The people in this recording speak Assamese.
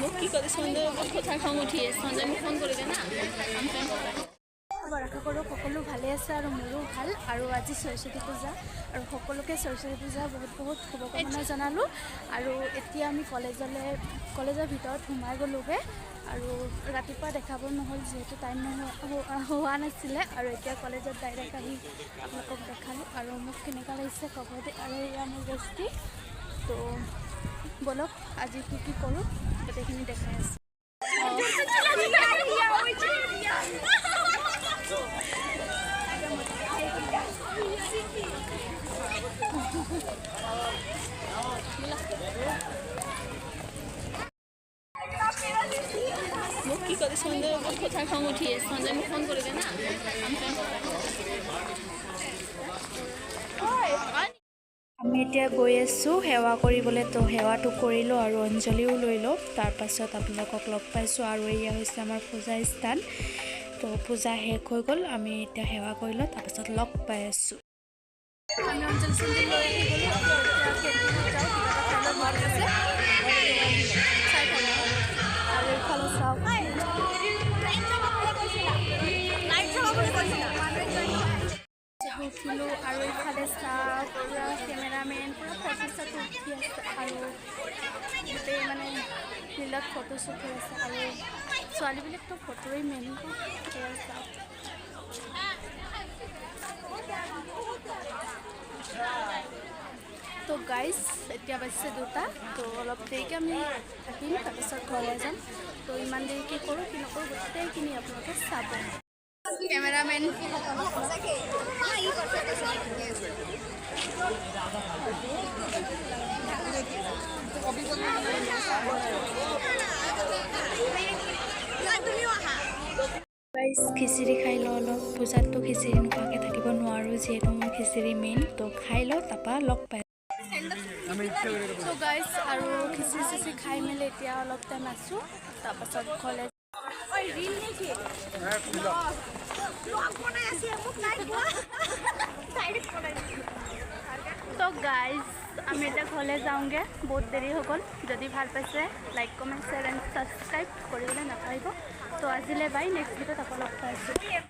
মোক কি কৰে সঞ্জয় কথা খং উঠি আছে সঞ্জয় মোক ফোন কৰি দে না আশা কৰোঁ সকলো ভালে আছে আৰু মোৰো ভাল আৰু আজি সৰস্বতী পূজা আৰু সকলোকে সৰস্বতী পূজা বহুত বহুত শুভকামনা জনালোঁ আৰু এতিয়া আমি কলেজৰ ভিতৰত সোমাই গ'লোগৈ আৰু ৰাতিপুৱা দেখাব নহ'ল যিহেতু টাইম হোৱা নাছিলে আৰু এতিয়া কলেজত ডাইৰেক্ট আহি আপোনালোকক দেখালোঁ আৰু মোক কেনেকুৱা লাগিছে ক'ব দে আৰু এয়া মোৰ বস্তি তো বলক আজি কি কৰোঁ গোটেইখিনি দেখাই আছোঁ মোক কি কৰে সঞ্জয় কথা খং উঠি আছে সঞ্জয় মোক ফোন কৰি দে না আমি এতিয়া গৈ আছোঁ সেৱা কৰিবলৈ তো সেৱাটো কৰিলোঁ আৰু অঞ্জলিও লৈ লওঁ তাৰপাছত আপোনালোকক লগ পাইছোঁ আৰু এয়া হৈছে আমাৰ পূজা স্থান তো পূজা শেষ হৈ গ'ল আমি এতিয়া সেৱা কৰি লওঁ তাৰপাছত লগ পাই আছোঁ আমি অঞ্জলি চঞ্জলি লৈ আহি গ'লোঁ আৰু এইফালে চাওক উঠিলোঁ আৰু এইফালে চাওক পূৰা কেমেৰামেন পূৰা ফটো চটো উঠি আছে আৰু গোটেই মানে ফিল্ডত ফটোশ্বুট হৈ আছে আৰু ছোৱালীবিলাকতো ফটোৰে মেইন চাওক তো গাইজ এতিয়া বাজিছে 2টা তো অলপ দেৰিকৈ আমি থাকিম তাৰপিছত ঘৰলৈ যাম তো ইমান দেৰিকৈ কৰোঁ কি নকৰোঁ গোটেইখিনি আপোনালোকে চাব কেমেৰামেন খিচিৰি খাই লওঁ অলপ পূজাততো খিচিৰি নোখোৱাকৈ থাকিব নোৱাৰোঁ যিহেতু মোৰ খিচিৰি মেইন তো খাই লওঁ তাৰপৰা লগ পাই তো গাইজ আৰু খিচিৰি চিচিৰি খাই মেলি এতিয়া অলপ টাইম আছোঁ তাৰপাছত ঘৰলৈ তো গাইজ আমি এতিয়া ঘৰলৈ যাওঁগৈ বহুত দেৰি হৈ গ'ল যদি ভাল পাইছে like comment share and subscribe কৰিবলৈ নাপাহৰিব তো আজিলৈ বাই নেক্সট ভিডিঅ'ত আকৌ লগ পাইছোঁ